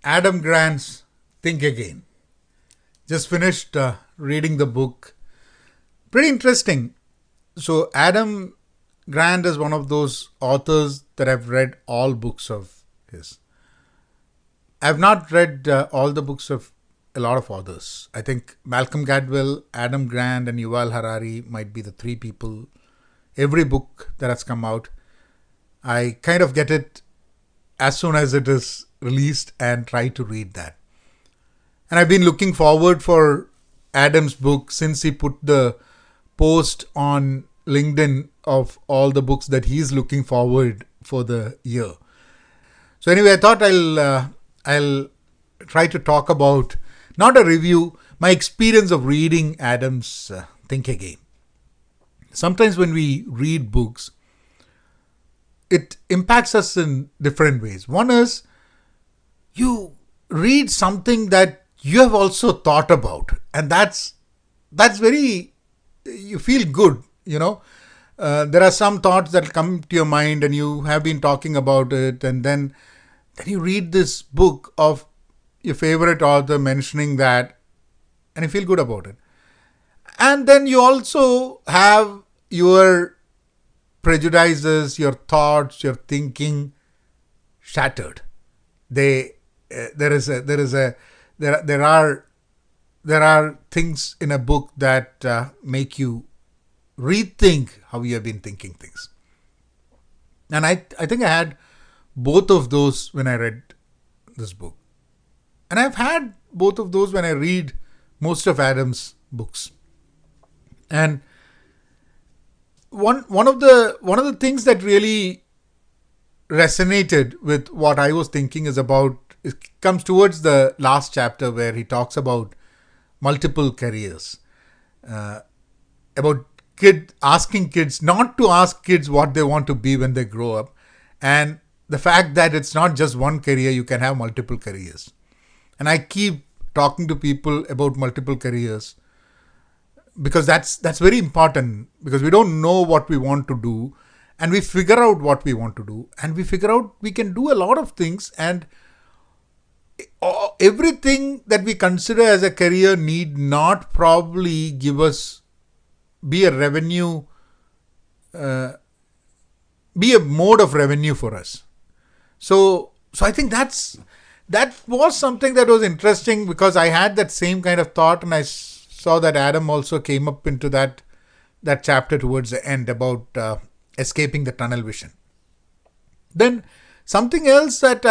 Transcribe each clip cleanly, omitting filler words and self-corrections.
Adam Grant's Think Again. Just finished reading the book. Pretty interesting. So, Adam Grant is one of those authors that I've read all books of his. I've not read all the books of a lot of authors. I think Malcolm Gladwell, Adam Grant, and Yuval Harari might be the three people. Every book that has come out, I kind of get it as soon as it is released and try to read that. And I've been looking forward for Adam's book since he put the post on LinkedIn of all the books that he's looking forward for the year. So anyway, I thought I'll try to talk about, not a review, my experience of reading Adam's Think Again. Sometimes when we read books, it impacts us in different ways. One is you read something that you have also thought about, and that's very, you feel good, there are some thoughts that come to your mind and you have been talking about it, and then you read this book of your favorite author mentioning that, and you feel good about it. And then you also have your prejudices, your thoughts, your thinking shattered. There are things in a book that make you rethink how you have been thinking things. And I think I had both of those when I read this book. And I've had both of those when I read most of Adam's books. And one of the things that really resonated with what I was thinking is about, it comes towards the last chapter where he talks about multiple careers, about asking kids not to ask kids what they want to be when they grow up, and the fact that it's not just one career, you can have multiple careers. And I keep talking to people about multiple careers because that's very important, because we don't know what we want to do, and we figure out what we want to do, and we figure out we can do a lot of things, and everything that we consider as a career need not probably be a revenue, be a mode of revenue for us. So I think that was something that was interesting, because I had that same kind of thought, and I saw that Adam also came up into that chapter towards the end about escaping the tunnel vision. Then something else that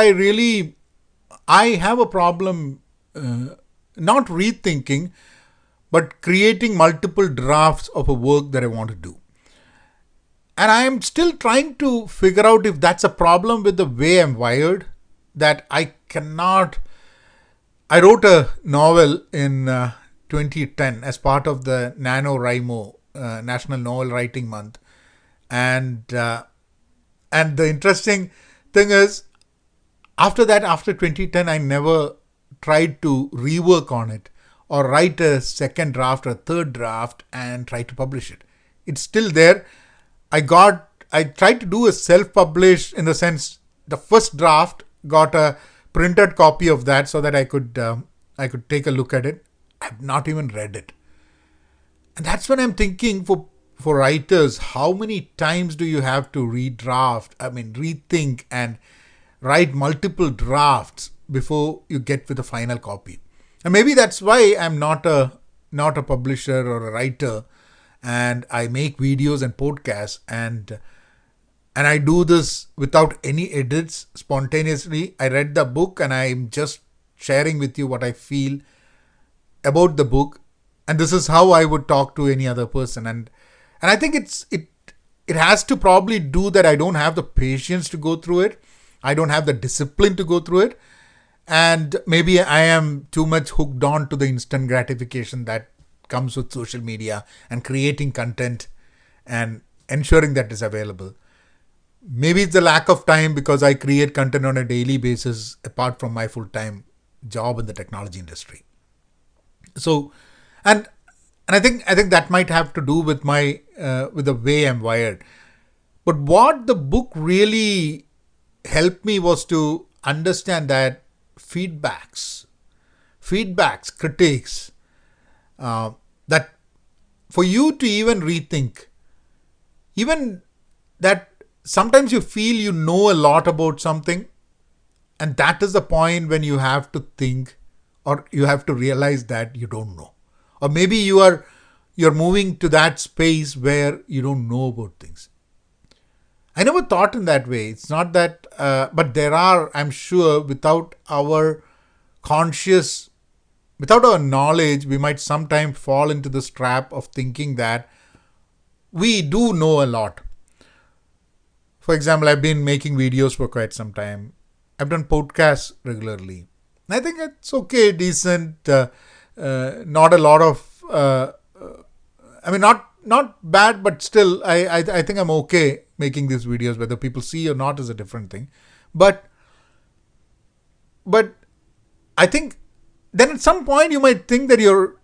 I have a problem not rethinking, but creating multiple drafts of a work that I want to do. And I am still trying to figure out if that's a problem with the way I'm wired, that I wrote a novel in 2010 as part of the NaNoWriMo, National Novel Writing Month. And the interesting thing is, after 2010, I never tried to rework on it or write a second draft or a third draft and try to publish it. It's still there. I tried to do a self-publish, in the sense the first draft, got a printed copy of that so that I could take a look at it. I've not even read it. And that's when I'm thinking, for writers, how many times do you have to rethink and write multiple drafts before you get with the final copy? And maybe that's why I'm not a publisher or a writer, and I make videos and podcasts, and I do this without any edits, spontaneously. I read the book and I'm just sharing with you what I feel about the book, and this is how I would talk to any other person. And I think it has to probably do that. I don't have the patience to go through it. I don't have the discipline to go through it. And maybe I am too much hooked on to the instant gratification that comes with social media and creating content and ensuring that is available. Maybe it's the lack of time, because I create content on a daily basis apart from my full-time job in the technology industry. So, and I think that might have to do with with the way I'm wired. But what the book really helped me was to understand that feedbacks, critiques, that for you to even rethink, even that sometimes you feel you know a lot about something, and that is the point when you have to think, or you have to realize that you don't know, or maybe you're moving to that space where you don't know about things. I never thought in that way. It's not that, but there are, I'm sure, conscious, without our knowledge, we might sometimes fall into this trap of thinking that we do know a lot. For example, I've been making videos for quite some time. I've done podcasts regularly. I think it's okay, decent, not a lot of, not bad, but still, I think I'm okay making these videos. Whether people see or not is a different thing. But I think then at some point you might think that you're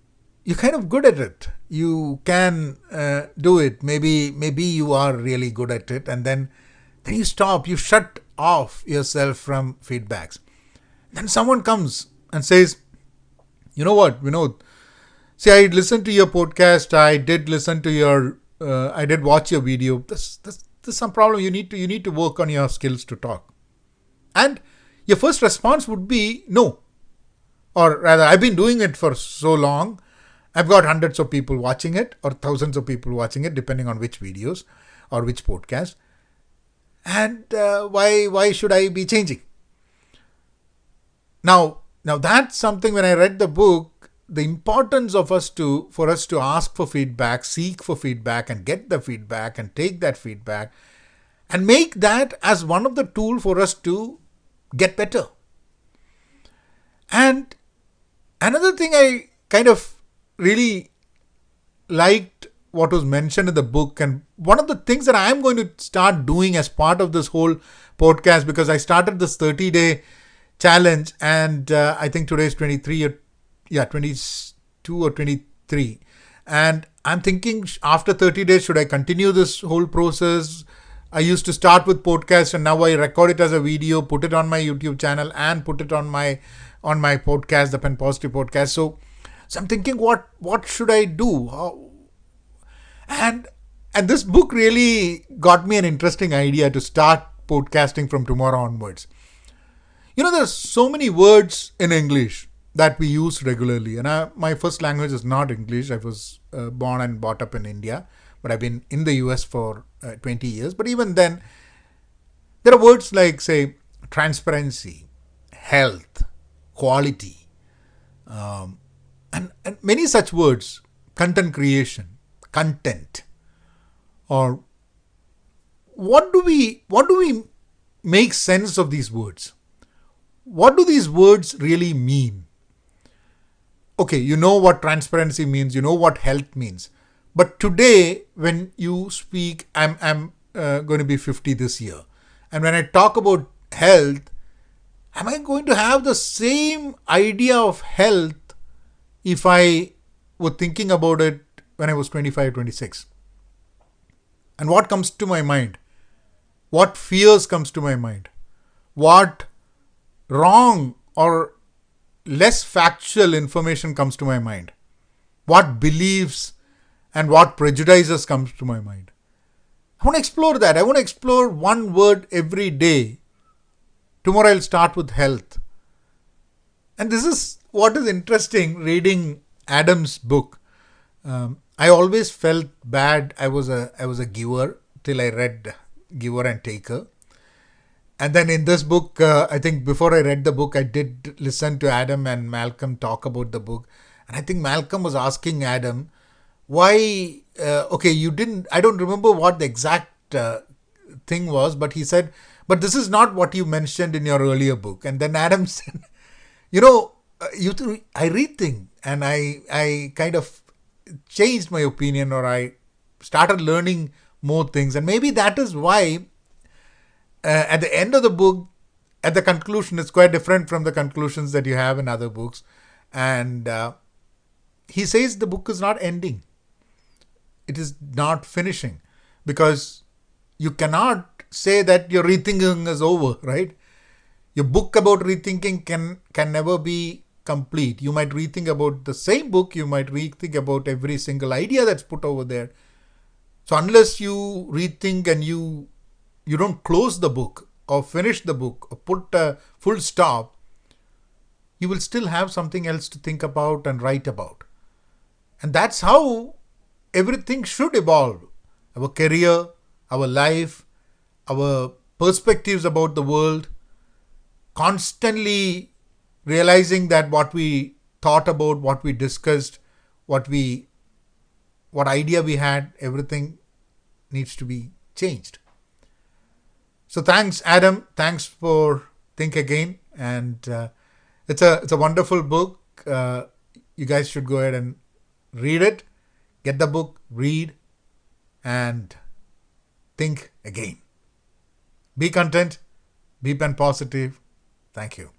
kind of good at it. You can do it. Maybe you are really good at it, and then you stop. You shut off yourself from feedbacks. Then someone comes and says, "You know what, Vinod? See, I listened to your podcast. I did listen to your. I did watch your video. This some problem. You need to work on your skills to talk." And your first response would be no. Or rather, I've been doing it for so long. I've got hundreds of people watching it, or thousands of people watching it, depending on which videos or which podcast. And why should I be changing? Now that's something. When I read the book, the importance of for us to ask for feedback, seek for feedback, and get the feedback, and take that feedback, and make that as one of the tools for us to get better. And another thing I kind of really liked what was mentioned in the book, and one of the things that I'm going to start doing as part of this whole podcast, because I started this 30-day challenge, and I think today is 22 or 23, and I'm thinking after 30 days, should I continue this whole process? I used to start with podcast, and now I record it as a video, put it on my YouTube channel, and put it on my podcast, the Penpositive podcast. So I'm thinking, what should I do? And this book really got me an interesting idea to start podcasting from tomorrow onwards. There's so many words in English that we use regularly. And my first language is not English. I was born and brought up in India, but I've been in the US for 20 years. But even then, there are words like, say, transparency, health, quality, and many such words, content creation, content, or what do we make sense of these words? What do these words really mean? Okay, you know what transparency means, you know what health means, but today when you speak, I'm going to be 50 this year, and when I talk about health, am I going to have the same idea of health if I were thinking about it when I was 25, 26? And what comes to my mind? What fears comes to my mind? What wrong or less factual information comes to my mind? What beliefs and what prejudices comes to my mind? I want to explore that. I want to explore one word every day. Tomorrow I'll start with health. And this is what is interesting reading Adam's book. I always felt bad. I was a giver till I read Giver and Taker. And then in this book, I think before I read the book, I did listen to Adam and Malcolm talk about the book. And I think Malcolm was asking Adam, why, you didn't, I don't remember what the exact thing was, but he said, but this is not what you mentioned in your earlier book. And then Adam said, I rethink, and I kind of changed my opinion, or I started learning more things. And maybe that is why at the end of the book, at the conclusion, it's quite different from the conclusions that you have in other books. And he says the book is not ending. It is not finishing, because you cannot say that your rethinking is over, right? Your book about rethinking can never be complete. You might rethink about the same book, you might rethink about every single idea that's put over there. So unless you rethink and you don't close the book or finish the book or put a full stop, you will still have something else to think about and write about. And that's how everything should evolve. Our career, our life, our perspectives about the world, constantly realizing that what we thought about, what we discussed, what idea we had, everything needs to be changed. So thanks, Adam. Thanks for Think Again, and it's a wonderful book. You guys should go ahead and read it. Get the book, read, and think again. Be content. Be pen positive. Thank you.